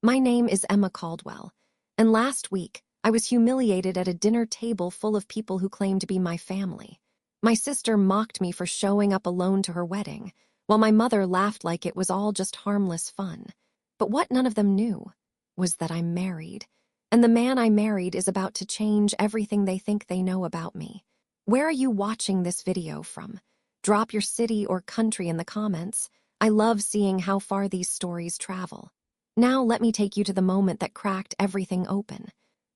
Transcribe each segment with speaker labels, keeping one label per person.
Speaker 1: My name is Emma Caldwell, and last week I was humiliated at a dinner table full of people who claimed to be my family. My sister mocked me for showing up alone to her wedding, while my mother laughed like it was all just harmless fun. But what none of them knew was that I'm married, and the man I married is about to change everything they think they know about me. Where are you watching this video from? Drop your city or country in the comments. I love seeing how far these stories travel. Now let me take you to the moment that cracked everything open.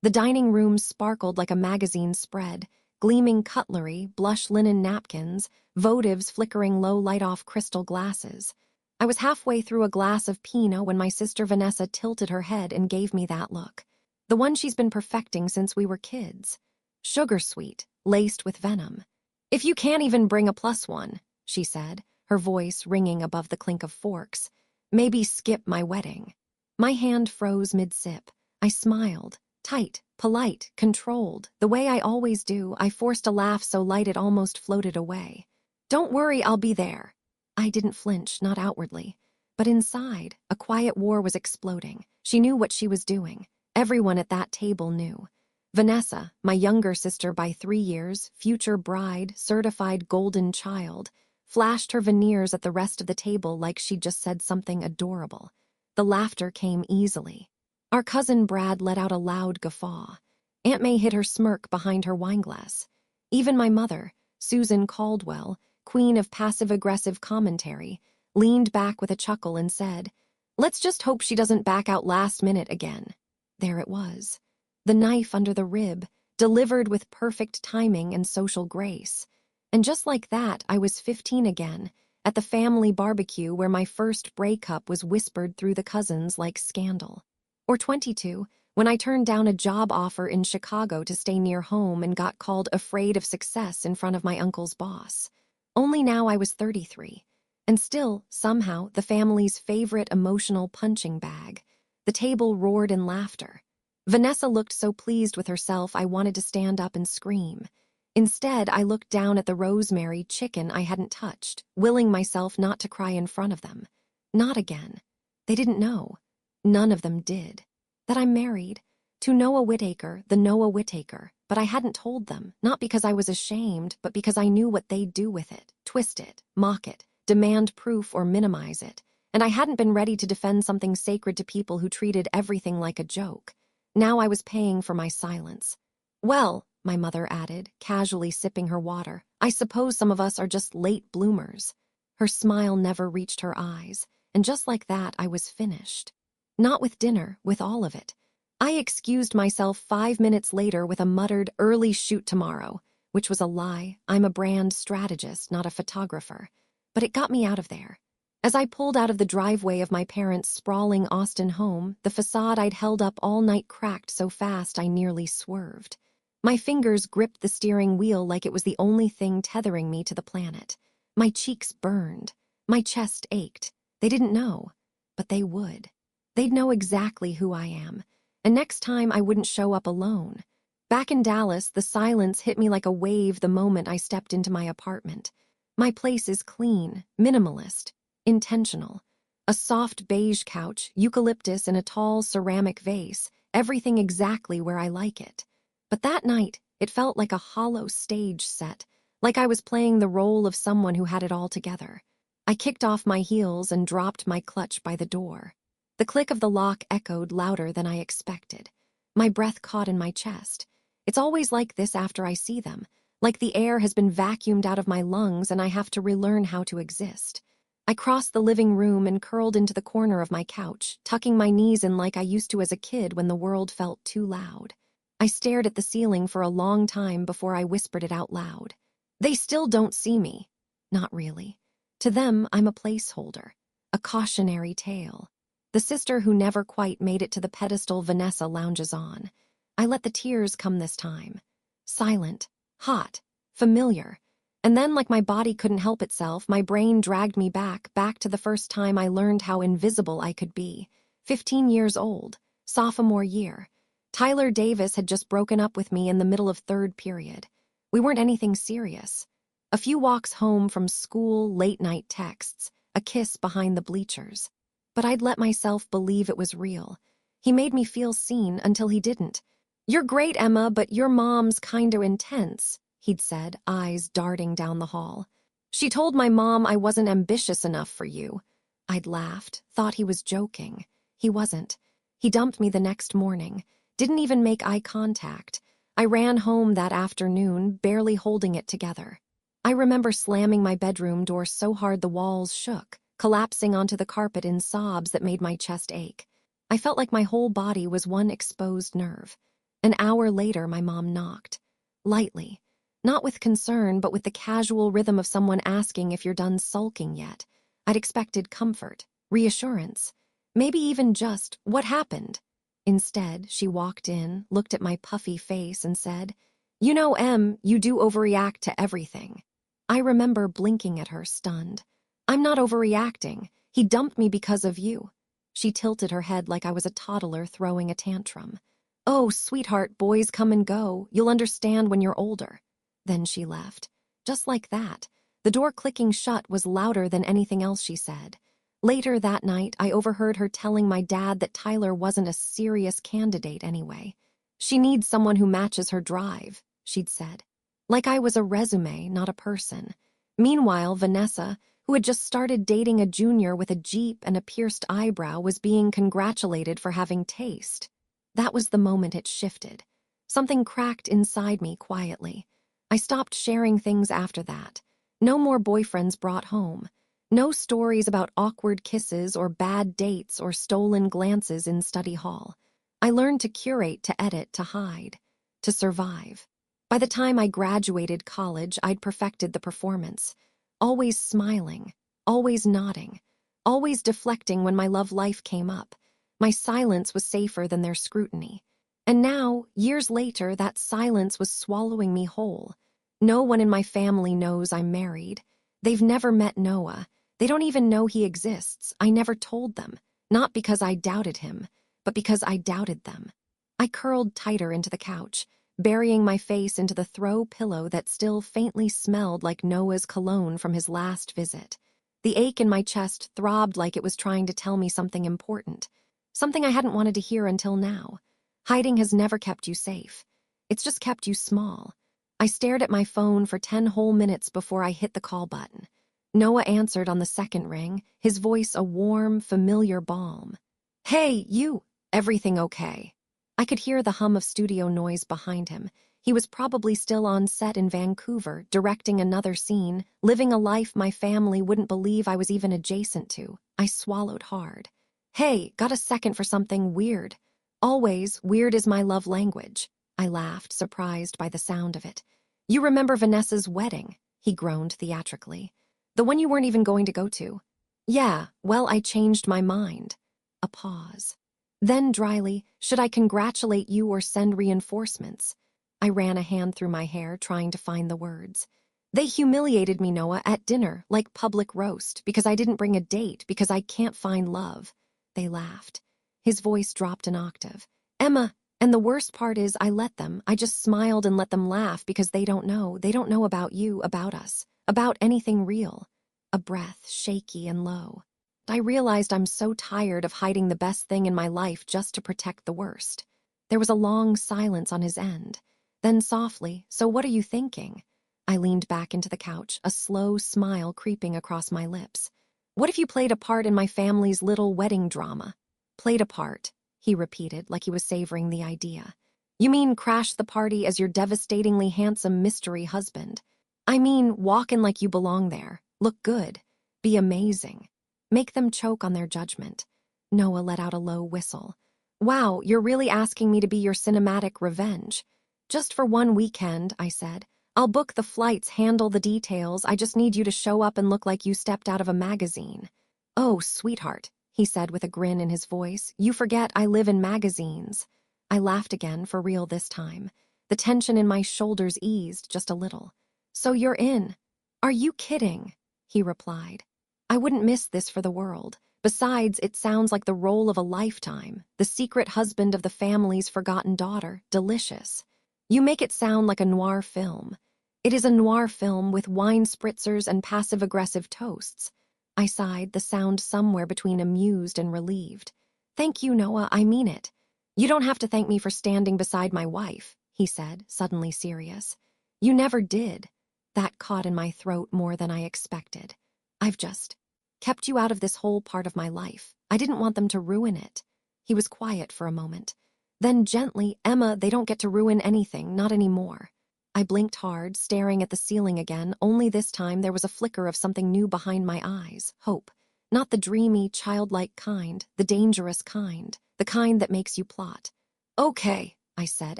Speaker 1: The dining room sparkled like a magazine spread, gleaming cutlery, blush linen napkins, votives flickering low light off crystal glasses. I was halfway through a glass of Pinot when my sister Vanessa tilted her head and gave me that look. The one she's been perfecting since we were kids. Sugar sweet, laced with venom. "If you can't even bring a +1, she said, her voice ringing above the clink of forks, maybe skip my wedding." My hand froze mid-sip. I smiled. Tight, polite, controlled, the way I always do. I forced a laugh so light it almost floated away. "Don't worry, I'll be there." I didn't flinch, not outwardly. But inside, a quiet war was exploding. She knew what she was doing. Everyone at that table knew. Vanessa, my younger sister by 3 years, future bride, certified golden child, flashed her veneers at the rest of the table like she'd just said something adorable. The laughter came easily. Our cousin Brad let out a loud guffaw. Aunt May hid her smirk behind her wineglass. Even my mother, Susan Caldwell, queen of passive-aggressive commentary, leaned back with a chuckle and said, "Let's just hope she doesn't back out last minute again." There it was. The knife under the rib, delivered with perfect timing and social grace. And just like that, I was 15 again, at the family barbecue where my first breakup was whispered through the cousins like scandal. Or 22, when I turned down a job offer in Chicago to stay near home and got called afraid of success in front of my uncle's boss. Only now I was 33, and still, somehow, the family's favorite emotional punching bag. The table roared in laughter. Vanessa looked so pleased with herself I wanted to stand up and scream. Instead, I looked down at the rosemary chicken I hadn't touched, willing myself not to cry in front of them. Not again. They didn't know. None of them did. That I'm married. To Noah Whittaker, the Noah Whittaker. But I hadn't told them, not because I was ashamed, but because I knew what they'd do with it. Twist it, mock it, demand proof or minimize it. And I hadn't been ready to defend something sacred to people who treated everything like a joke. Now I was paying for my silence. "Well," my mother added, casually sipping her water, "I suppose some of us are just late bloomers." Her smile never reached her eyes, and just like that I was finished. Not with dinner, with all of it. I excused myself 5 minutes later with a muttered "early shoot tomorrow," which was a lie. I'm a brand strategist, not a photographer. But it got me out of there. As I pulled out of the driveway of my parents' sprawling Austin home, the facade I'd held up all night cracked so fast I nearly swerved. My fingers gripped the steering wheel like it was the only thing tethering me to the planet. My cheeks burned. My chest ached. They didn't know, but they would. They'd know exactly who I am, and next time I wouldn't show up alone. Back in Dallas, the silence hit me like a wave the moment I stepped into my apartment. My place is clean, minimalist, intentional. A soft beige couch, eucalyptus in a tall ceramic vase, everything exactly where I like it. But that night, it felt like a hollow stage set, like I was playing the role of someone who had it all together. I kicked off my heels and dropped my clutch by the door. The click of the lock echoed louder than I expected. My breath caught in my chest. It's always like this after I see them, like the air has been vacuumed out of my lungs and I have to relearn how to exist. I crossed the living room and curled into the corner of my couch, tucking my knees in like I used to as a kid when the world felt too loud. I stared at the ceiling for a long time before I whispered it out loud. They still don't see me. Not really. To them, I'm a placeholder, a cautionary tale. The sister who never quite made it to the pedestal Vanessa lounges on. I let the tears come this time. Silent, hot, familiar. And then, like my body couldn't help itself, my brain dragged me back to the first time I learned how invisible I could be. 15 years old, sophomore year. Tyler Davis had just broken up with me in the middle of third period. We weren't anything serious. A few walks home from school, late-night texts, a kiss behind the bleachers. But I'd let myself believe it was real. He made me feel seen until he didn't. "You're great, Emma, but your mom's kinda intense," he'd said, eyes darting down the hall. "She told my mom I wasn't ambitious enough for you." I'd laughed, thought he was joking. He wasn't. He dumped me the next morning, didn't even make eye contact. I ran home that afternoon, barely holding it together. I remember slamming my bedroom door so hard the walls shook, collapsing onto the carpet in sobs that made my chest ache. I felt like my whole body was one exposed nerve. An hour later, my mom knocked. Lightly. Not with concern, but with the casual rhythm of someone asking if you're done sulking yet. I'd expected comfort, reassurance, maybe even just, "What happened?" Instead, she walked in, looked at my puffy face, and said, "You know, Em, you do overreact to everything." I remember blinking at her, stunned. "I'm not overreacting. He dumped me because of you." She tilted her head like I was a toddler throwing a tantrum. "Oh, sweetheart, boys come and go. You'll understand when you're older." Then she left. Just like that. The door clicking shut was louder than anything else she said. Later that night, I overheard her telling my dad that Tyler wasn't a serious candidate anyway. "She needs someone who matches her drive," she'd said. Like I was a resume, not a person. Meanwhile, Vanessa, who had just started dating a junior with a Jeep and a pierced eyebrow, was being congratulated for having taste. That was the moment it shifted. Something cracked inside me quietly. I stopped sharing things after that. No more boyfriends brought home. No stories about awkward kisses or bad dates or stolen glances in study hall. I learned to curate, to edit, to hide, to survive. By the time I graduated college, I'd perfected the performance. Always smiling, always nodding, always deflecting when my love life came up. My silence was safer than their scrutiny. And now, years later, that silence was swallowing me whole. No one in my family knows I'm married. They've never met Noah. They don't even know he exists. I never told them. Not because I doubted him, but because I doubted them. I curled tighter into the couch, burying my face into the throw pillow that still faintly smelled like Noah's cologne from his last visit. The ache in my chest throbbed like it was trying to tell me something important, something I hadn't wanted to hear until now. Hiding has never kept you safe. It's just kept you small. I stared at my phone for 10 whole minutes before I hit the call button. Noah answered on the second ring, his voice a warm, familiar balm. "Hey, you, everything okay?" I could hear the hum of studio noise behind him. He was probably still on set in Vancouver, directing another scene, living a life my family wouldn't believe I was even adjacent to. I swallowed hard. "Hey, got a second for something weird?" "Always, weird is my love language." I laughed, surprised by the sound of it. "You remember Vanessa's wedding?" he groaned theatrically. "The one you weren't even going to go to?" "Yeah, well, I changed my mind." A pause. Then dryly, "Should I congratulate you or send reinforcements?" I ran a hand through my hair, trying to find the words. "They humiliated me, Noah, at dinner, like public roast, because I didn't bring a date, because I can't find love." They laughed. His voice dropped an octave. "Emma, and the worst part is I let them. I just smiled and let them laugh because they don't know. They don't know about you, about us, about anything real." A breath, shaky and low. I realized I'm so tired of hiding the best thing in my life just to protect the worst. There was a long silence on his end. Then softly, "So what are you thinking?" I leaned back into the couch, a slow smile creeping across my lips. "What if you played a part in my family's little wedding drama?" "Played a part," he repeated like he was savoring the idea. "You mean crash the party as your devastatingly handsome mystery husband?" "I mean walk in like you belong there, look good, be amazing. Make them choke on their judgment." Noah let out a low whistle. "Wow, you're really asking me to be your cinematic revenge." "Just for one weekend," I said. "I'll book the flights, handle the details. I just need you to show up and look like you stepped out of a magazine." "Oh, sweetheart," he said with a grin in his voice. "You forget I live in magazines." I laughed again, for real this time. The tension in my shoulders eased just a little. "So you're in?" "Are you kidding?" he replied. "I wouldn't miss this for the world. Besides, it sounds like the role of a lifetime. The secret husband of the family's forgotten daughter. Delicious. You make it sound like a noir film." "It is a noir film with wine spritzers and passive-aggressive toasts." I sighed, the sound somewhere between amused and relieved. Thank you, Noah, I mean it. You don't have to thank me for standing beside my wife, he said, suddenly serious. You never did. That caught in my throat more than I expected. I've just kept you out of this whole part of my life. I didn't want them to ruin it. He was quiet for a moment. Then gently, Emma, they don't get to ruin anything, not anymore. I blinked hard, staring at the ceiling again, only this time there was a flicker of something new behind my eyes, hope. Not the dreamy, childlike kind, the dangerous kind, the kind that makes you plot. Okay, I said,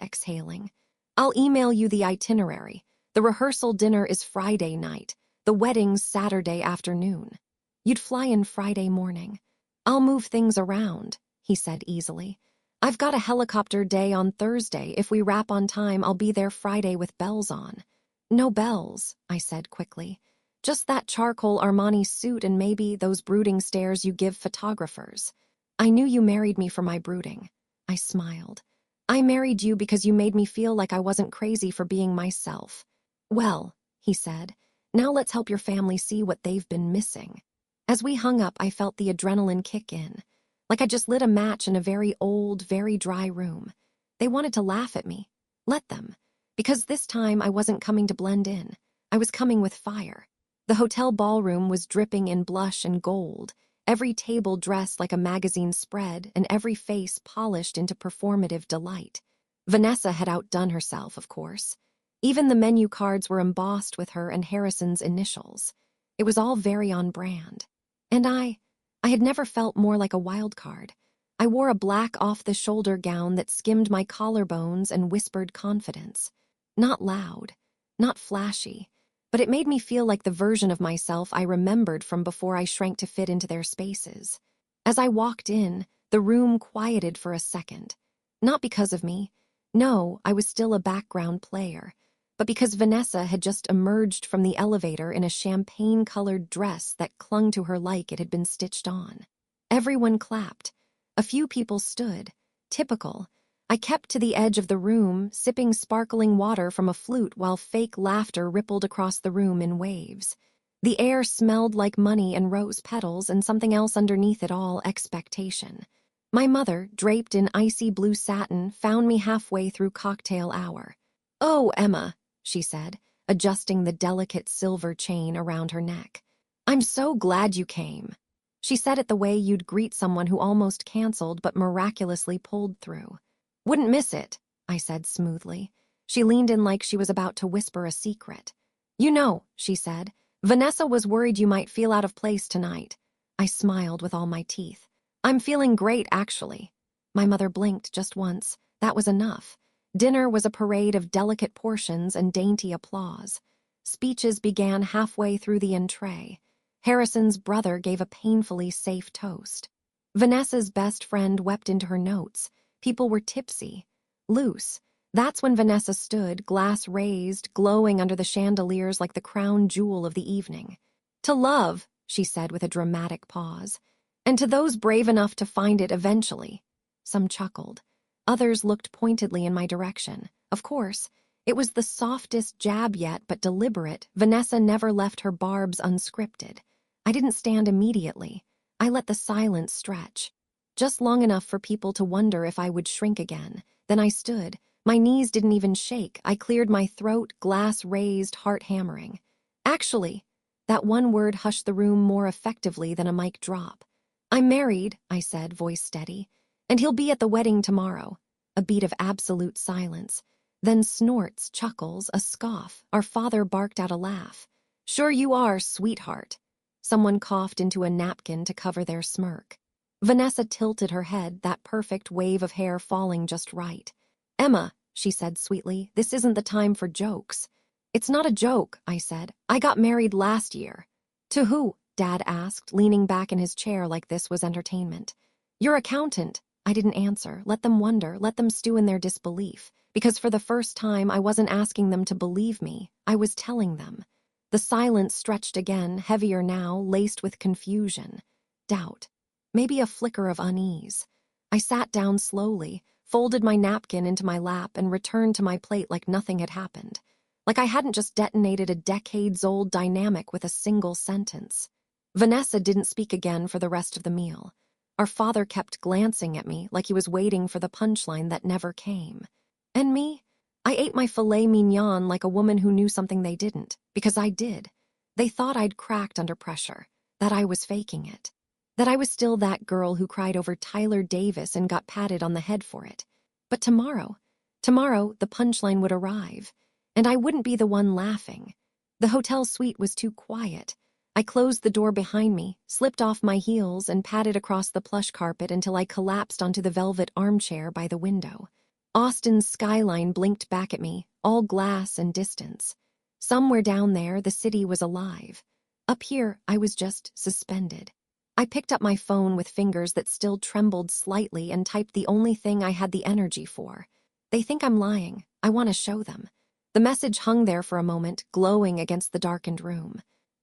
Speaker 1: exhaling. I'll email you the itinerary. The rehearsal dinner is Friday night, the wedding's Saturday afternoon. You'd fly in Friday morning. I'll move things around, he said easily. I've got a helicopter day on Thursday. If we wrap on time, I'll be there Friday with bells on. No bells, I said quickly. Just that charcoal Armani suit and maybe those brooding stares you give photographers. I knew you married me for my brooding. I smiled. I married you because you made me feel like I wasn't crazy for being myself. Well, he said, now let's help your family see what they've been missing. As we hung up, I felt the adrenaline kick in. Like I just lit a match in a very old, very dry room. They wanted to laugh at me. Let them. Because this time I wasn't coming to blend in. I was coming with fire. The hotel ballroom was dripping in blush and gold, every table dressed like a magazine spread and every face polished into performative delight. Vanessa had outdone herself, of course. Even the menu cards were embossed with her and Harrison's initials. It was all very on brand. And I had never felt more like a wild card. I wore a black off-the-shoulder gown that skimmed my collarbones and whispered confidence. Not loud, not flashy, but it made me feel like the version of myself I remembered from before I shrank to fit into their spaces. As I walked in, the room quieted for a second. Not because of me. No, I was still a background player. But because Vanessa had just emerged from the elevator in a champagne-colored dress that clung to her like it had been stitched on. Everyone clapped. A few people stood. Typical. I kept to the edge of the room, sipping sparkling water from a flute while fake laughter rippled across the room in waves. The air smelled like money and rose petals and something else underneath it all, expectation. My mother, draped in icy blue satin, found me halfway through cocktail hour. "Oh, Emma," she said, adjusting the delicate silver chain around her neck. "I'm so glad you came." She said it the way you'd greet someone who almost canceled but miraculously pulled through. "Wouldn't miss it," I said smoothly. She leaned in like she was about to whisper a secret. "You know," she said, "Vanessa was worried you might feel out of place tonight." I smiled with all my teeth. "I'm feeling great, actually." My mother blinked just once. That was enough. Dinner was a parade of delicate portions and dainty applause. Speeches began halfway through the entree. Harrison's brother gave a painfully safe toast. Vanessa's best friend wept into her notes. People were tipsy, loose. That's when Vanessa stood, glass raised, glowing under the chandeliers like the crown jewel of the evening. "To love," she said with a dramatic pause, "and to those brave enough to find it eventually." Some chuckled. Others looked pointedly in my direction. Of course, it was the softest jab yet, but deliberate. Vanessa never left her barbs unscripted. I didn't stand immediately. I let the silence stretch. Just long enough for people to wonder if I would shrink again. Then I stood. My knees didn't even shake. I cleared my throat, glass raised, heart hammering. "Actually," that one word hushed the room more effectively than a mic drop. "I'm married," I said, voice steady. "And he'll be at the wedding tomorrow." A beat of absolute silence. Then snorts, chuckles, a scoff. Our father barked out a laugh. "Sure you are, sweetheart." Someone coughed into a napkin to cover their smirk. Vanessa tilted her head, that perfect wave of hair falling just right. "Emma," she said sweetly, "this isn't the time for jokes." "It's not a joke," I said. "I got married last year." "To who?" Dad asked, leaning back in his chair like this was entertainment. "Your accountant." I didn't answer. Let them wonder, let them stew in their disbelief. Because for the first time, I wasn't asking them to believe me. I was telling them. The silence stretched again, heavier now, laced with confusion. Doubt. Maybe a flicker of unease. I sat down slowly, folded my napkin into my lap, and returned to my plate like nothing had happened. Like I hadn't just detonated a decades-old dynamic with a single sentence. Vanessa didn't speak again for the rest of the meal. Our father kept glancing at me like he was waiting for the punchline that never came. And me? I ate my filet mignon like a woman who knew something they didn't, because I did. They thought I'd cracked under pressure, that I was faking it, that I was still that girl who cried over Tyler Davis and got patted on the head for it. But tomorrow, the punchline would arrive, and I wouldn't be the one laughing. The hotel suite was too quiet. I closed the door behind me, slipped off my heels, and padded across the plush carpet until I collapsed onto the velvet armchair by the window. Austin's skyline blinked back at me, all glass and distance. Somewhere down there, the city was alive. Up here, I was just suspended. I picked up my phone with fingers that still trembled slightly and typed the only thing I had the energy for. They think I'm lying. I want to show them. The message hung there for a moment, glowing against the darkened room.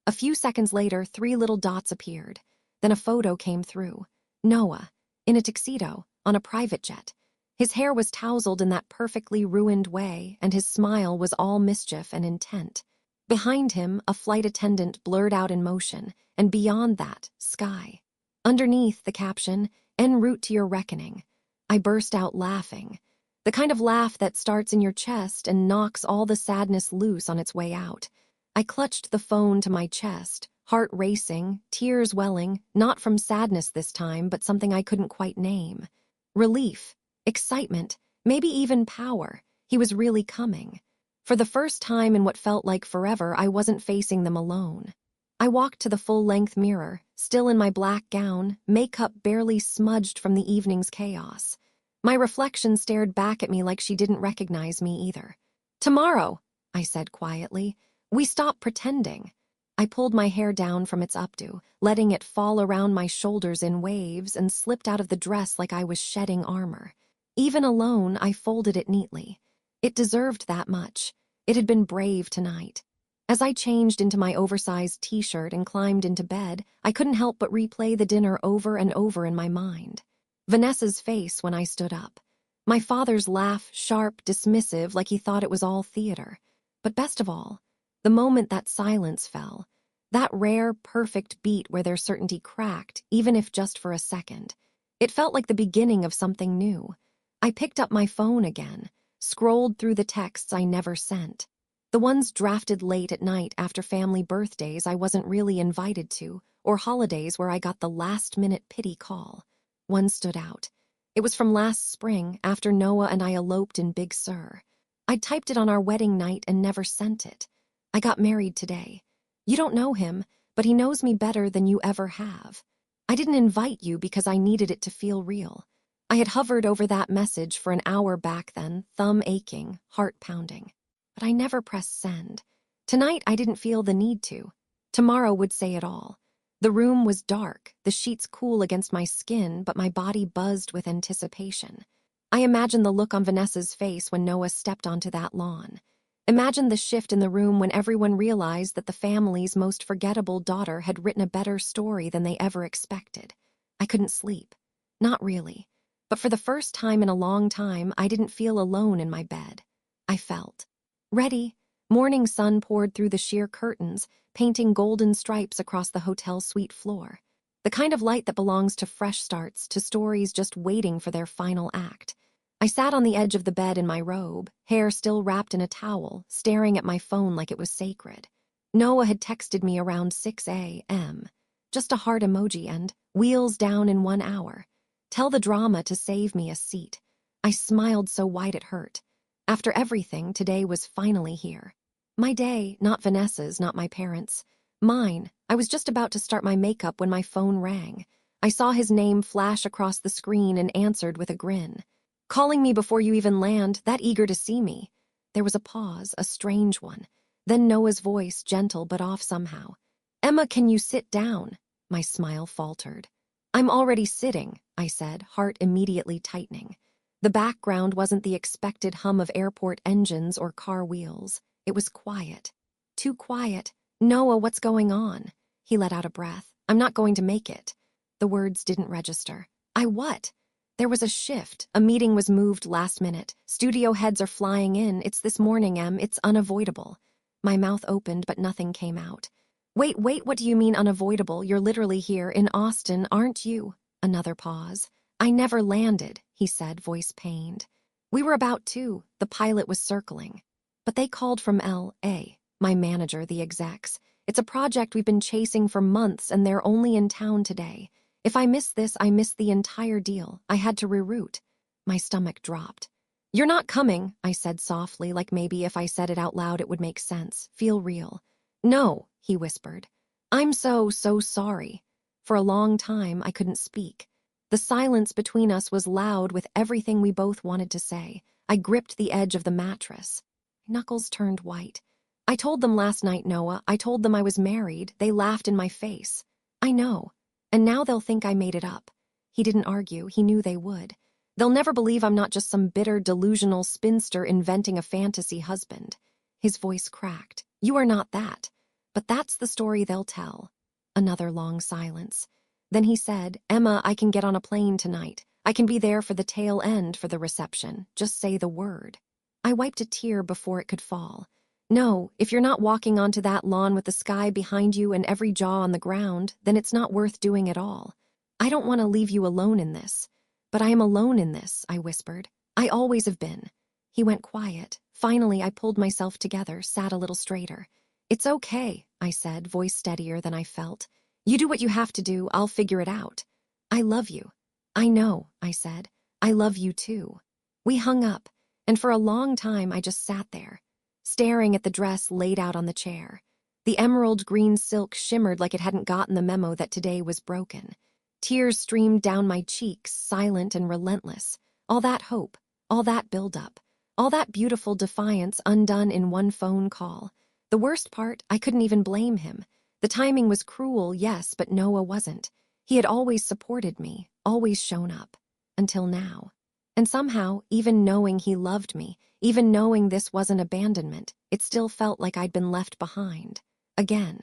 Speaker 1: A few seconds later, 3 little dots appeared. Then a photo came through. Noah, in a tuxedo, on a private jet. His hair was tousled in that perfectly ruined way, and his smile was all mischief and intent. Behind him, a flight attendant blurred out in motion, and beyond that, sky. Underneath, the caption, "En route to your reckoning." I burst out laughing. The kind of laugh that starts in your chest and knocks all the sadness loose on its way out. I clutched the phone to my chest, heart racing, tears welling, not from sadness this time, but something I couldn't quite name. Relief, excitement, maybe even power. He was really coming. For the first time in what felt like forever, I wasn't facing them alone. I walked to the full-length mirror, still in my black gown, makeup barely smudged from the evening's chaos. My reflection stared back at me like she didn't recognize me either. "Tomorrow," I said quietly. "We stop pretending." I pulled my hair down from its updo, letting it fall around my shoulders in waves, and slipped out of the dress like I was shedding armor. Even alone, I folded it neatly. It deserved that much. It had been brave tonight. As I changed into my oversized t-shirt and climbed into bed, I couldn't help but replay the dinner over and over in my mind. Vanessa's face when I stood up. My father's laugh, sharp, dismissive, like he thought it was all theater. But best of all, the moment that silence fell, that rare, perfect beat where their certainty cracked, even if just for a second. It felt like the beginning of something new. I picked up my phone again, scrolled through the texts I never sent. The ones drafted late at night after family birthdays I wasn't really invited to, or holidays where I got the last-minute pity call. One stood out. It was from last spring, after Noah and I eloped in Big Sur. I'd typed it on our wedding night and never sent it. "I got married today. You don't know him, but he knows me better than you ever have. I didn't invite you because I needed it to feel real." I had hovered over that message for an hour back then, thumb aching, heart pounding. But I never pressed send. Tonight I didn't feel the need to. Tomorrow would say it all. The room was dark, the sheets cool against my skin, but my body buzzed with anticipation. I imagined the look on Vanessa's face when Noah stepped onto that lawn. Imagined the shift in the room when everyone realized that the family's most forgettable daughter had written a better story than they ever expected. I couldn't sleep. Not really. But for the first time in a long time, I didn't feel alone in my bed. I felt ready. Morning sun poured through the sheer curtains, painting golden stripes across the hotel suite floor. The kind of light that belongs to fresh starts, to stories just waiting for their final act. I sat on the edge of the bed in my robe, hair still wrapped in a towel, staring at my phone like it was sacred. Noah had texted me around 6 a.m. Just a heart emoji and "wheels down in 1 hour. Tell the drama to save me a seat." I smiled so wide it hurt. After everything, today was finally here. My day, not Vanessa's, not my parents'. Mine. I was just about to start my makeup when my phone rang. I saw his name flash across the screen and answered with a grin. "Calling me before you even land, that eager to see me." There was a pause, a strange one. Then Noah's voice, gentle but off somehow. "Emma, can you sit down?" My smile faltered. "I'm already sitting," I said, heart immediately tightening. The background wasn't the expected hum of airport engines or car wheels. It was quiet. Too quiet. "Noah, what's going on?" He let out a breath. "I'm not going to make it." The words didn't register. "I what?" There was a shift. A meeting was moved last minute. Studio heads are flying in. "It's this morning, Em. It's unavoidable." My mouth opened, but nothing came out. Wait, what do you mean unavoidable? You're literally here in Austin, aren't you?" Another pause. I never landed, he said, voice pained. We were about to. The pilot was circling. But they called from L.A., my manager, the execs. It's a project we've been chasing for months and they're only in town today. If I miss this, I miss the entire deal. I had to reroute. My stomach dropped. You're not coming, I said softly, like maybe if I said it out loud it would make sense, feel real. No, he whispered. I'm so sorry. For a long time, I couldn't speak. The silence between us was loud with everything we both wanted to say. I gripped the edge of the mattress. My knuckles turned white. I told them last night, Noah. I told them I was married. They laughed in my face. I know. And now they'll think I made it up. He didn't argue. He knew they would. They'll never believe I'm not just some bitter, delusional spinster inventing a fantasy husband. His voice cracked. You are not that. But that's the story they'll tell. Another long silence. Then he said, Emma, I can get on a plane tonight. I can be there for the tail end for the reception. Just say the word. I wiped a tear before it could fall. No, if you're not walking onto that lawn with the sky behind you and every jaw on the ground, then it's not worth doing at all. I don't want to leave you alone in this. But I am alone in this, I whispered. I always have been. He went quiet. Finally, I pulled myself together, sat a little straighter. It's okay, I said, voice steadier than I felt. You do what you have to do, I'll figure it out. I love you. I know, I said. I love you too. We hung up, and for a long time I just sat there, staring at the dress laid out on the chair. The emerald green silk shimmered like it hadn't gotten the memo that today was broken. Tears streamed down my cheeks, silent and relentless. All that hope, all that buildup, all that beautiful defiance undone in one phone call. The worst part, I couldn't even blame him. The timing was cruel, yes, but Noah wasn't. He had always supported me, always shown up. Until now. And somehow, even knowing he loved me, even knowing this wasn't abandonment, it still felt like I'd been left behind. Again.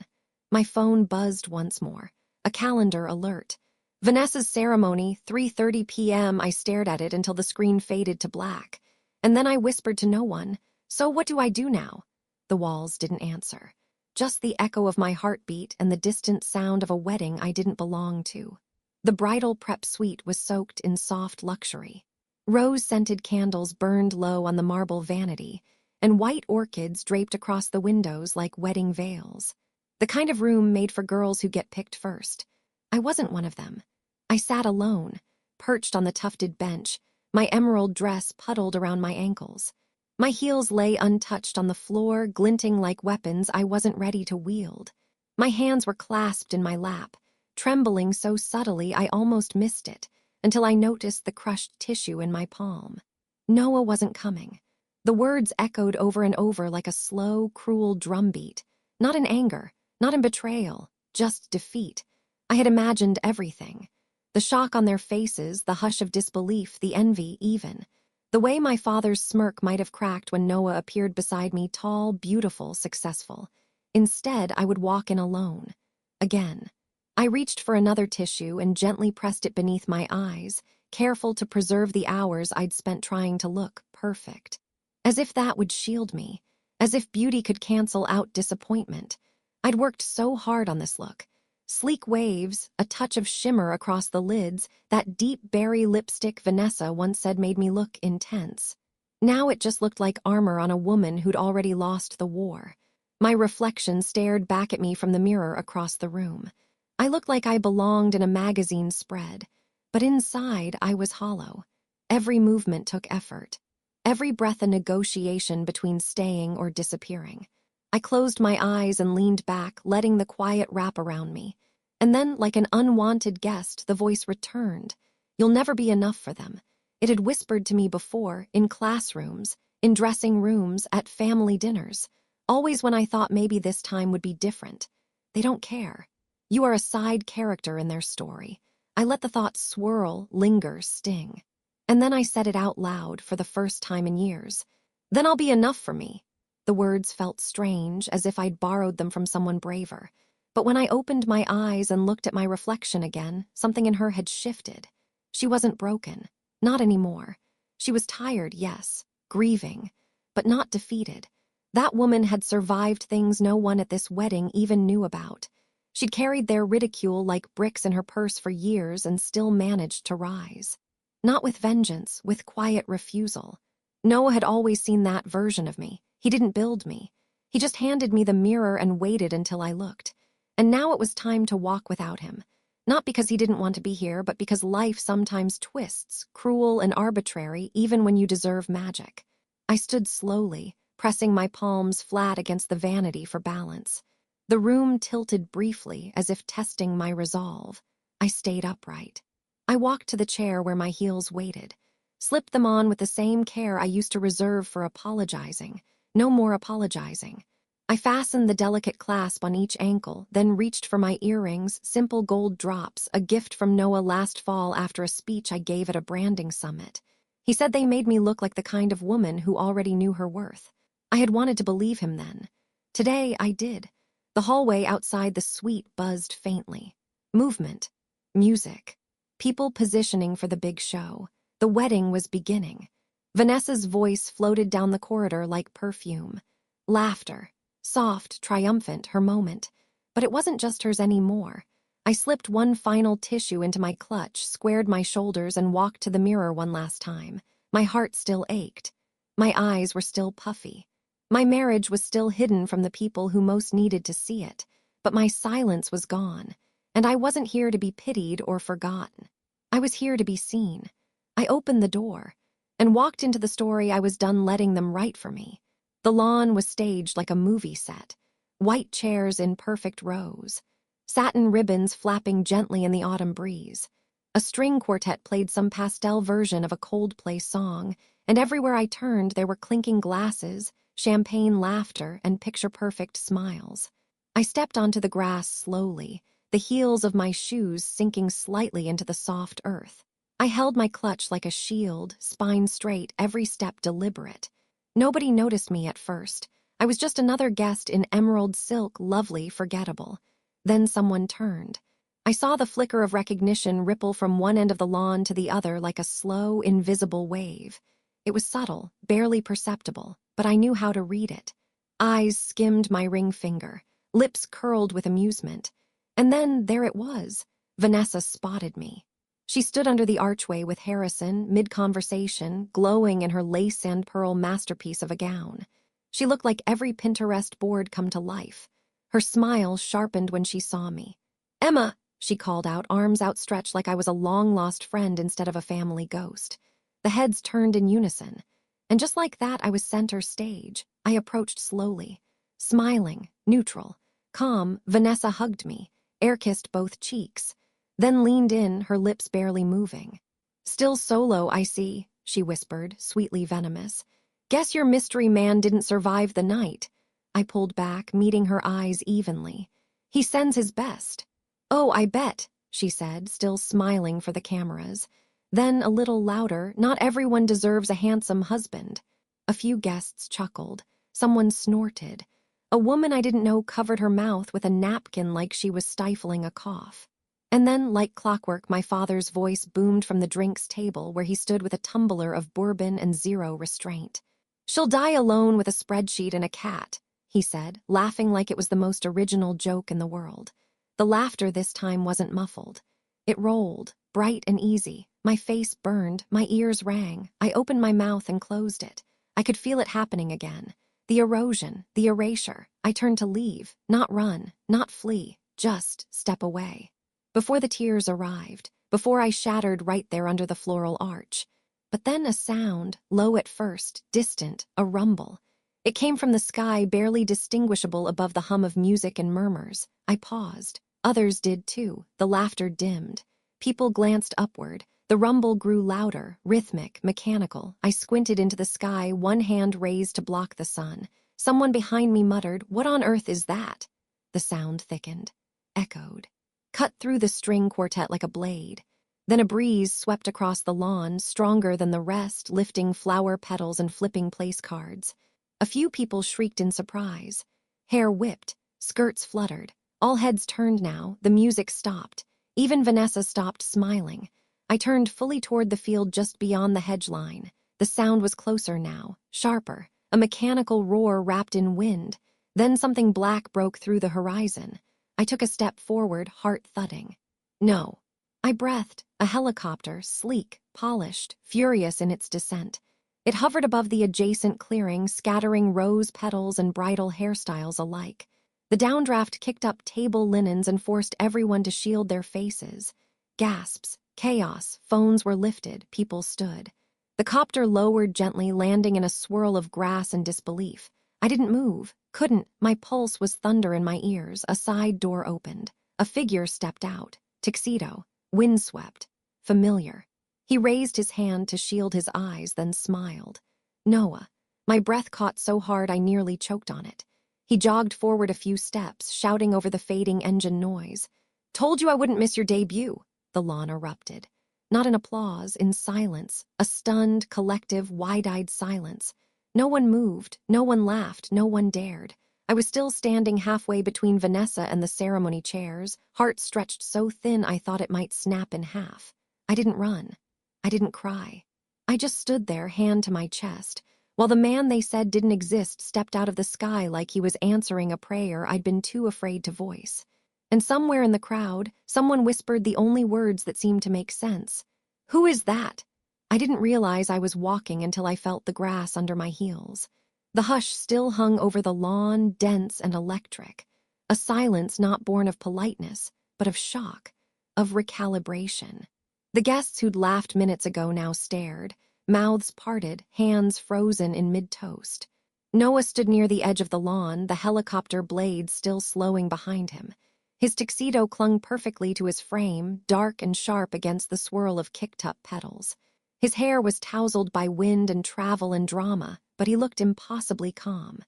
Speaker 1: My phone buzzed once more. A calendar alert. Vanessa's ceremony, 3:30 p.m. I stared at it until the screen faded to black. And then I whispered to no one, so what do I do now? The walls didn't answer. Just the echo of my heartbeat and the distant sound of a wedding I didn't belong to. The bridal prep suite was soaked in soft luxury. Rose-scented candles burned low on the marble vanity, and white orchids draped across the windows like wedding veils. The kind of room made for girls who get picked first. I wasn't one of them. I sat alone, perched on the tufted bench, my emerald dress puddled around my ankles. My heels lay untouched on the floor, glinting like weapons I wasn't ready to wield. My hands were clasped in my lap, trembling so subtly I almost missed it, until I noticed the crushed tissue in my palm. Noah wasn't coming. The words echoed over and over like a slow, cruel drumbeat. Not in anger, not in betrayal, just defeat. I had imagined everything. The shock on their faces, the hush of disbelief, the envy even. The way my father's smirk might have cracked when Noah appeared beside me, tall, beautiful, successful. Instead, I would walk in alone. Again. I reached for another tissue and gently pressed it beneath my eyes, careful to preserve the hours I'd spent trying to look perfect. As if that would shield me. As if beauty could cancel out disappointment. I'd worked so hard on this look. Sleek waves, a touch of shimmer across the lids, that deep berry lipstick Vanessa once said made me look intense. Now it just looked like armor on a woman who'd already lost the war. My reflection stared back at me from the mirror across the room. I looked like I belonged in a magazine spread, but inside I was hollow. Every movement took effort. Every breath a negotiation between staying or disappearing. I closed my eyes and leaned back, letting the quiet wrap around me. And then, like an unwanted guest, the voice returned. You'll never be enough for them. It had whispered to me before, in classrooms, in dressing rooms, at family dinners. Always when I thought maybe this time would be different. They don't care. You are a side character in their story. I let the thought swirl, linger, sting. And then I said it out loud for the first time in years. Then I'll be enough for me. The words felt strange, as if I'd borrowed them from someone braver. But when I opened my eyes and looked at my reflection again, something in her had shifted. She wasn't broken. Not anymore. She was tired, yes, grieving, but not defeated. That woman had survived things no one at this wedding even knew about. She'd carried their ridicule like bricks in her purse for years and still managed to rise. Not with vengeance, with quiet refusal. Noah had always seen that version of me. He didn't build me. He just handed me the mirror and waited until I looked. And now it was time to walk without him. Not because he didn't want to be here, but because life sometimes twists, cruel and arbitrary, even when you deserve magic. I stood slowly, pressing my palms flat against the vanity for balance. The room tilted briefly, as if testing my resolve. I stayed upright. I walked to the chair where my heels waited, slipped them on with the same care I used to reserve for apologizing. No more apologizing. I fastened the delicate clasp on each ankle, then reached for my earrings, simple gold drops, a gift from Noah last fall after a speech I gave at a branding summit. He said they made me look like the kind of woman who already knew her worth. I had wanted to believe him then. Today, I did. The hallway outside the suite buzzed faintly. Movement. Music. People positioning for the big show. The wedding was beginning. Vanessa's voice floated down the corridor like perfume. Laughter. Soft, triumphant, her moment. But it wasn't just hers anymore. I slipped one final tissue into my clutch, squared my shoulders, and walked to the mirror one last time. My heart still ached. My eyes were still puffy. My marriage was still hidden from the people who most needed to see it. But my silence was gone, and I wasn't here to be pitied or forgotten. I was here to be seen. I opened the door and walked into the story I was done letting them write for me. The lawn was staged like a movie set, white chairs in perfect rows, satin ribbons flapping gently in the autumn breeze. A string quartet played some pastel version of a Coldplay song, and everywhere I turned there were clinking glasses, champagne laughter, and picture-perfect smiles. I stepped onto the grass slowly, the heels of my shoes sinking slightly into the soft earth. I held my clutch like a shield, spine straight, every step deliberate. Nobody noticed me at first. I was just another guest in emerald silk, lovely, forgettable. Then someone turned. I saw the flicker of recognition ripple from one end of the lawn to the other like a slow, invisible wave. It was subtle, barely perceptible, but I knew how to read it. Eyes skimmed my ring finger, lips curled with amusement. And then there it was. Vanessa spotted me. She stood under the archway with Harrison, mid-conversation, glowing in her lace and pearl masterpiece of a gown. She looked like every Pinterest board come to life. Her smile sharpened when she saw me. "Emma," she called out, arms outstretched like I was a long-lost friend instead of a family ghost. The heads turned in unison. And just like that, I was center stage. I approached slowly. Smiling, neutral, calm, Vanessa hugged me, air-kissed both cheeks. Then leaned in, her lips barely moving. "Still solo, I see," she whispered, sweetly venomous. "Guess your mystery man didn't survive the night." I pulled back, meeting her eyes evenly. "He sends his best." "Oh, I bet," she said, still smiling for the cameras. Then, a little louder, "Not everyone deserves a handsome husband." A few guests chuckled. Someone snorted. A woman I didn't know covered her mouth with a napkin like she was stifling a cough. And then, like clockwork, my father's voice boomed from the drinks table where he stood with a tumbler of bourbon and zero restraint. "She'll die alone with a spreadsheet and a cat," he said, laughing like it was the most original joke in the world. The laughter this time wasn't muffled. It rolled, bright and easy. My face burned, my ears rang. I opened my mouth and closed it. I could feel it happening again. The erosion, the erasure. I turned to leave, not run, not flee, just step away. Before the tears arrived, before I shattered right there under the floral arch. But then a sound, low at first, distant, a rumble. It came from the sky, barely distinguishable above the hum of music and murmurs. I paused. Others did too. The laughter dimmed. People glanced upward. The rumble grew louder, rhythmic, mechanical. I squinted into the sky, one hand raised to block the sun. Someone behind me muttered, "What on earth is that?" The sound thickened, echoed, cut through the string quartet like a blade. Then a breeze swept across the lawn, stronger than the rest, lifting flower petals and flipping place cards. A few people shrieked in surprise. Hair whipped, skirts fluttered. All heads turned now, the music stopped. Even Vanessa stopped smiling. I turned fully toward the field just beyond the hedge line. The sound was closer now, sharper, a mechanical roar wrapped in wind. Then something black broke through the horizon. I took a step forward, heart thudding. No. I breathed, a helicopter, sleek, polished, furious in its descent. It hovered above the adjacent clearing, scattering rose petals and bridal hairstyles alike. The downdraft kicked up table linens and forced everyone to shield their faces. Gasps, chaos, phones were lifted, people stood. The copter lowered gently, landing in a swirl of grass and disbelief. I didn't move, couldn't. My pulse was thunder in my ears. A side door opened. A figure stepped out. Tuxedo, windswept, familiar. He raised his hand to shield his eyes, then smiled. Noah. My breath caught so hard I nearly choked on it. He jogged forward a few steps, shouting over the fading engine noise. Told you I wouldn't miss your debut, the lawn erupted. Not in applause, in silence, a stunned, collective, wide-eyed silence. No one moved, no one laughed, no one dared. I was still standing halfway between Vanessa and the ceremony chairs, heart stretched so thin I thought it might snap in half. I didn't run. I didn't cry. I just stood there, hand to my chest, while the man they said didn't exist stepped out of the sky like he was answering a prayer I'd been too afraid to voice. And somewhere in the crowd, someone whispered the only words that seemed to make sense. Who is that? I didn't realize I was walking until I felt the grass under my heels. The hush still hung over the lawn, dense and electric. A silence not born of politeness, but of shock, of recalibration. The guests who'd laughed minutes ago now stared, mouths parted, hands frozen in mid-toast. Noah stood near the edge of the lawn, the helicopter blade still slowing behind him. His tuxedo clung perfectly to his frame, dark and sharp against the swirl of kicked-up petals. His hair was tousled by wind and travel and drama, but he looked impossibly calm.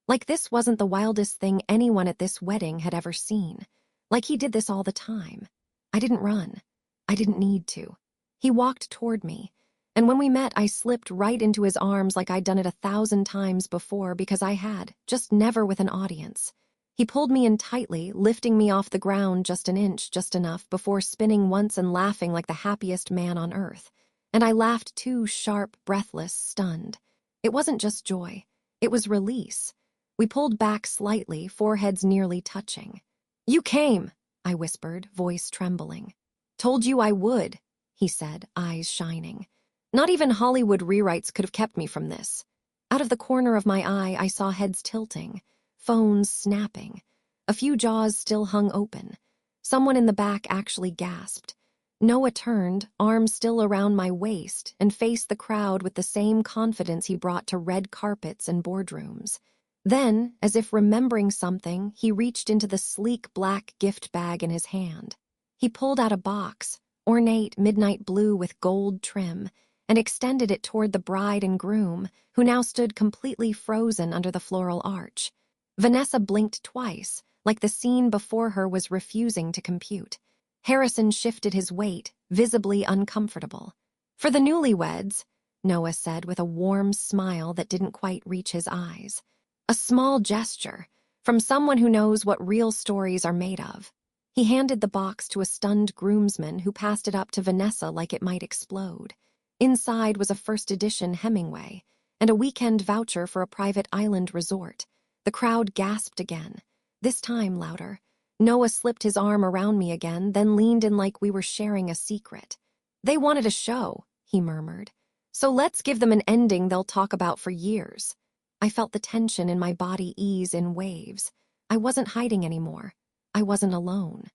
Speaker 1: Like this wasn't the wildest thing anyone at this wedding had ever seen. Like he did this all the time. I didn't run. I didn't need to. He walked toward me, and when we met I slipped right into his arms like I'd done it 1,000 times before because I had, just never with an audience. He pulled me in tightly, lifting me off the ground just an inch, just enough, before spinning once and laughing like the happiest man on earth. And I laughed too, sharp, breathless, stunned. It wasn't just joy. It was release. We pulled back slightly, foreheads nearly touching. You came, I whispered, voice trembling. Told you I would, he said, eyes shining. Not even Hollywood rewrites could have kept me from this. Out of the corner of my eye, I saw heads tilting, phones snapping. A few jaws still hung open. Someone in the back actually gasped. Noah turned, arms still around my waist, and faced the crowd with the same confidence he brought to red carpets and boardrooms. Then, as if remembering something, he reached into the sleek black gift bag in his hand. He pulled out a box, ornate midnight blue with gold trim, and extended it toward the bride and groom, who now stood completely frozen under the floral arch. Vanessa blinked twice, like the scene before her was refusing to compute. Harrison shifted his weight, visibly uncomfortable. For the newlyweds, Noah said with a warm smile that didn't quite reach his eyes. A small gesture, from someone who knows what real stories are made of. He handed the box to a stunned groomsman who passed it up to Vanessa like it might explode. Inside was a first edition Hemingway, and a weekend voucher for a private island resort. The crowd gasped again, this time louder. Noah slipped his arm around me again, then leaned in like we were sharing a secret. They wanted a show, he murmured. So let's give them an ending they'll talk about for years. I felt the tension in my body ease in waves. I wasn't hiding anymore. I wasn't alone.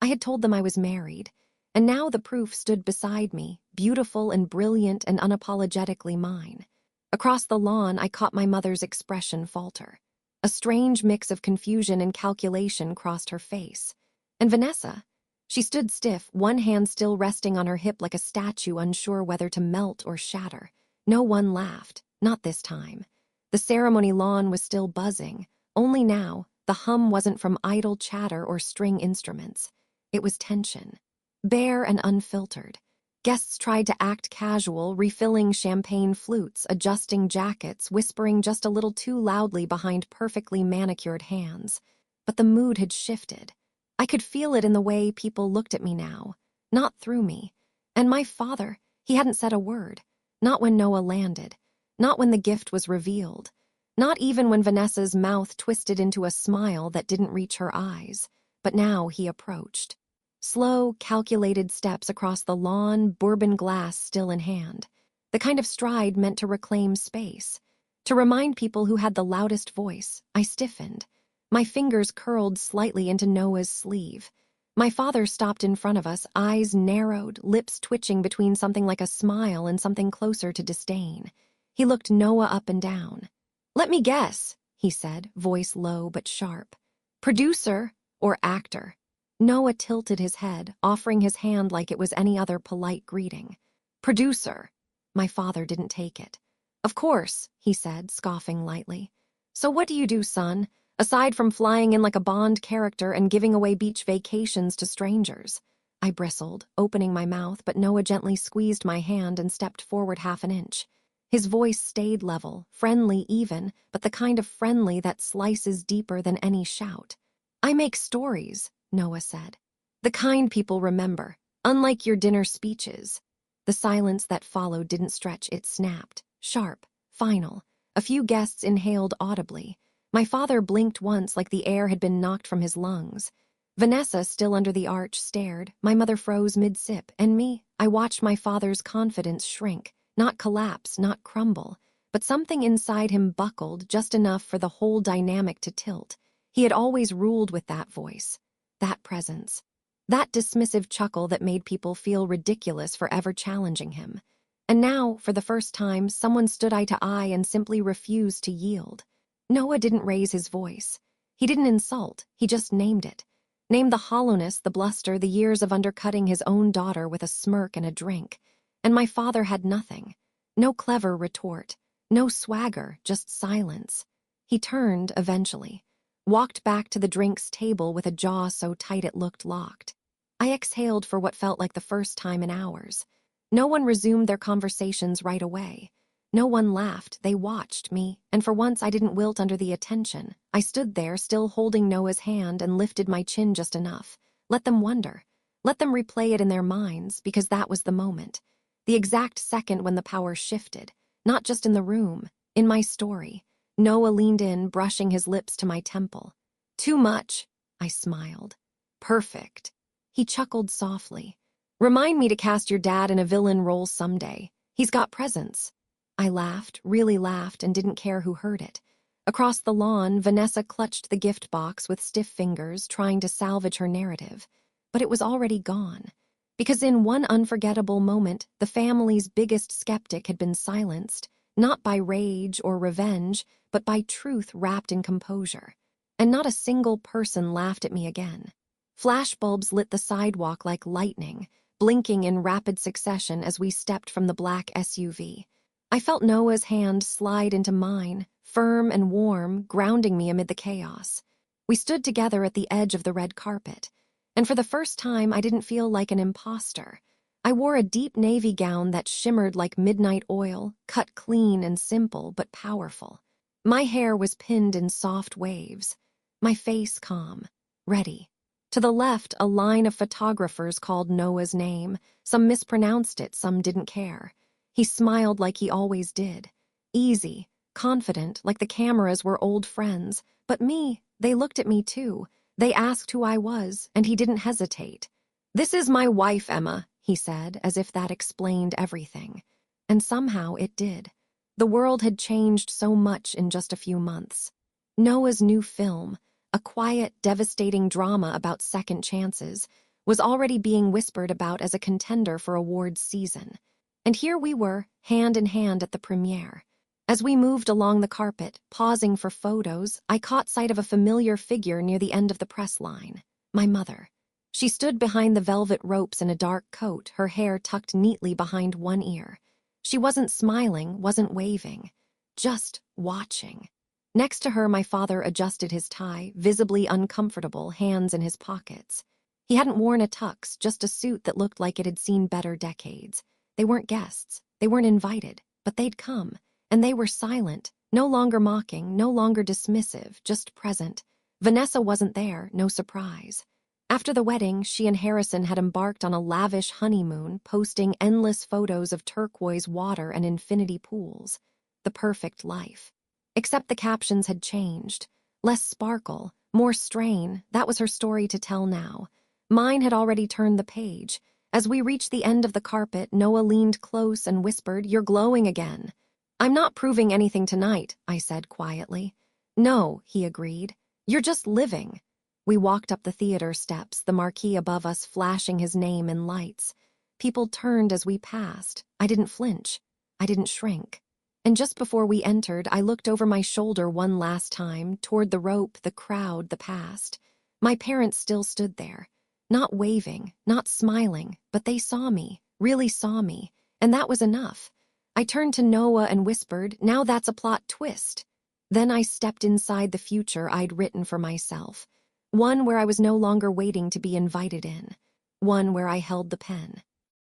Speaker 1: I had told them I was married, and now the proof stood beside me, beautiful and brilliant and unapologetically mine. Across the lawn, I caught my mother's expression falter. A strange mix of confusion and calculation crossed her face. And Vanessa? She stood stiff, one hand still resting on her hip like a statue unsure whether to melt or shatter. No one laughed, not this time. The ceremony lawn was still buzzing, only now, the hum wasn't from idle chatter or string instruments. It was tension. Bare and unfiltered. Guests tried to act casual, refilling champagne flutes, adjusting jackets, whispering just a little too loudly behind perfectly manicured hands. But the mood had shifted. I could feel it in the way people looked at me now, not through me. And my father, he hadn't said a word. Not when Noah landed. Not when the gift was revealed. Not even when Vanessa's mouth twisted into a smile that didn't reach her eyes. but now he approached. Slow, calculated steps across the lawn, bourbon glass still in hand. The kind of stride meant to reclaim space. To remind people who had the loudest voice, I stiffened. My fingers curled slightly into Noah's sleeve. My father stopped in front of us, eyes narrowed, lips twitching between something like a smile and something closer to disdain. He looked Noah up and down. "Let me guess," he said, voice low but sharp. "Producer or actor?" Noah tilted his head, offering his hand like it was any other polite greeting. "Producer." My father didn't take it. "Of course," he said, scoffing lightly. "So what do you do, son, aside from flying in like a Bond character and giving away beach vacations to strangers?" I bristled, opening my mouth, but Noah gently squeezed my hand and stepped forward half an inch. His voice stayed level, friendly even, but the kind of friendly that slices deeper than any shout. "I make stories," Noah said. "The kind people remember, unlike your dinner speeches." The silence that followed didn't stretch, it snapped. Sharp, final. A few guests inhaled audibly. My father blinked once like the air had been knocked from his lungs. Vanessa, still under the arch, stared. My mother froze mid-sip, and me, I watched my father's confidence shrink. Not collapse, not crumble, but something inside him buckled just enough for the whole dynamic to tilt. He had always ruled with that voice, that presence, that dismissive chuckle that made people feel ridiculous for ever challenging him. And now, for the first time, someone stood eye to eye and simply refused to yield. Noah didn't raise his voice. He didn't insult, he just named it. Named the hollowness, the bluster, the years of undercutting his own daughter with a smirk and a drink. And my father had nothing. No clever retort. No swagger, just silence. He turned, eventually. Walked back to the drinks table with a jaw so tight it looked locked. I exhaled for what felt like the first time in hours. No one resumed their conversations right away. No one laughed, they watched me, and for once I didn't wilt under the attention. I stood there, still holding Noah's hand, and lifted my chin just enough. Let them wonder. Let them replay it in their minds, because that was the moment. The exact second when the power shifted. Not just in the room, in my story. Noah leaned in, brushing his lips to my temple. "Too much," I smiled. "Perfect." He chuckled softly. "Remind me to cast your dad in a villain role someday. He's got presence." I laughed, really laughed, and didn't care who heard it. Across the lawn, Vanessa clutched the gift box with stiff fingers, trying to salvage her narrative. But it was already gone. Because in one unforgettable moment, the family's biggest skeptic had been silenced, not by rage or revenge, but by truth wrapped in composure. And not a single person laughed at me again. Flashbulbs lit the sidewalk like lightning, blinking in rapid succession as we stepped from the black SUV. I felt Noah's hand slide into mine, firm and warm, grounding me amid the chaos. We stood together at the edge of the red carpet. And for the first time, I didn't feel like an imposter. I wore a deep navy gown that shimmered like midnight oil, cut clean and simple but powerful. My hair was pinned in soft waves. My face calm, ready. To the left, a line of photographers called Noah's name. Some mispronounced it, some didn't care. He smiled like he always did. Easy, confident, like the cameras were old friends. But me, they looked at me too. They asked who I was, and he didn't hesitate. "This is my wife, Emma," he said, as if that explained everything. And somehow it did. The world had changed so much in just a few months. Noah's new film, a quiet, devastating drama about second chances, was already being whispered about as a contender for awards season. And here we were, hand in hand at the premiere. As we moved along the carpet, pausing for photos, I caught sight of a familiar figure near the end of the press line. My mother. She stood behind the velvet ropes in a dark coat, her hair tucked neatly behind one ear. She wasn't smiling, wasn't waving. Just watching. Next to her, my father adjusted his tie, visibly uncomfortable, hands in his pockets. He hadn't worn a tux, just a suit that looked like it had seen better decades. They weren't guests. They weren't invited, but they'd come. And they were silent, no longer mocking, no longer dismissive, just present. Vanessa wasn't there, no surprise. After the wedding, she and Harrison had embarked on a lavish honeymoon, posting endless photos of turquoise water and infinity pools. The perfect life. Except the captions had changed. Less sparkle, More strain, that was her story to tell now. Mine had already turned the page. As we reached the end of the carpet, Noah leaned close and whispered, "You're glowing again." "I'm not proving anything tonight," I said quietly. "No," he agreed. "You're just living." We walked up the theater steps, the marquee above us flashing his name in lights. People turned as we passed. I didn't flinch. I didn't shrink. And just before we entered, I looked over my shoulder one last time, toward the rope, the crowd, the past. My parents still stood there. Not waving, not smiling, but they saw me, really saw me, and that was enough. I turned to Noah and whispered, "Now that's a plot twist." Then I stepped inside the future I'd written for myself. One where I was no longer waiting to be invited in. One where I held the pen.